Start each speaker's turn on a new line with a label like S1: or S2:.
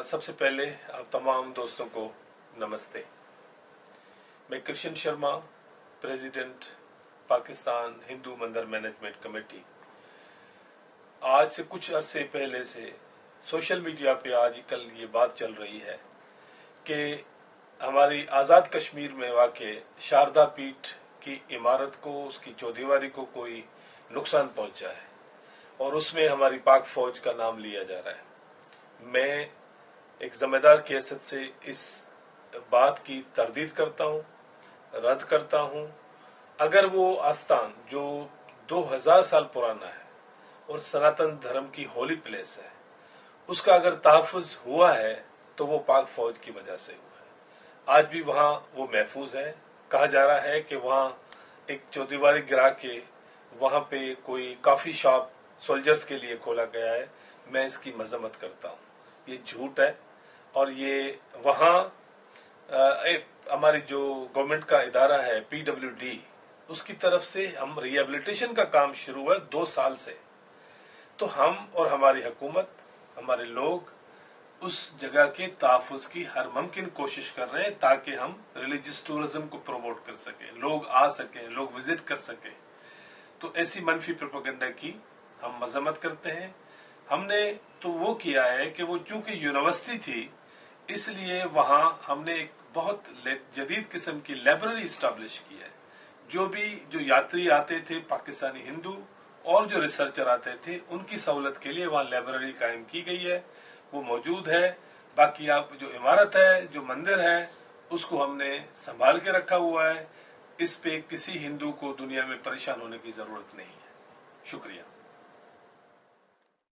S1: सबसे पहले आप तमाम दोस्तों को नमस्ते। मैं कृष्ण शर्मा, प्रेसिडेंट पाकिस्तान हिंदू मंदिर मैनेजमेंट कमेटी। आज से कुछ अरसे पहले से सोशल मीडिया पे आजकल ये बात चल रही है कि हमारी आज़ाद कश्मीर में वाक़े शारदा पीठ की इमारत को, उसकी चौदीवारी को कोई नुकसान पहुंचा है और उसमें हमारी पाक फौज का नाम लिया जा रहा है। मैं एक जिम्मेदार की हैसियत से इस बात की तरदीद करता हूं, रद्द करता हूं। अगर वो आस्थान जो 2000 साल पुराना है और सनातन धर्म की होली प्लेस है, उसका अगर तहफ़्फ़ुज़ हुआ है तो वो पाक फौज की वजह से हुआ है। आज भी वहाँ वो महफूज है। कहा जा रहा है कि वहाँ एक चौदीवारी गिरा के वहाँ पे कोई कॉफ़ी शॉप सोल्जर्स के लिए खोला गया है। मैं इसकी मजम्मत करता हूँ। ये झूठ है और ये वहाँ हमारी जो गवर्नमेंट का इदारा है PWD, उसकी तरफ से हम रिहेबिलिटेशन का काम शुरू हुआ 2 साल से। तो हम और हमारी हुकूमत, हमारे लोग उस जगह के तहफ़्फ़ुज़ की हर मुमकिन कोशिश कर रहे हैं ताकि हम रिलीजियस टूरिज्म को प्रमोट कर सकें, लोग आ सकें, लोग विजिट कर सकें। तो ऐसी मनफी प्रोपेगेंडा की हम मजम्मत करते हैं। हमने तो वो किया है कि वो चूंकि यूनिवर्सिटी थी, इसलिए वहां हमने एक बहुत जदीद किस्म की लाइब्रेरी इस्टेब्लिश की है। जो यात्री आते थे, पाकिस्तानी हिंदू और जो रिसर्चर आते थे, उनकी सहूलत के लिए वहां लाइब्रेरी कायम की गई है, वो मौजूद है। बाकी आप जो इमारत है, जो मंदिर है, उसको हमने संभाल के रखा हुआ है। इस पे किसी हिंदू को दुनिया में परेशान होने की जरूरत नहीं है। शुक्रिया।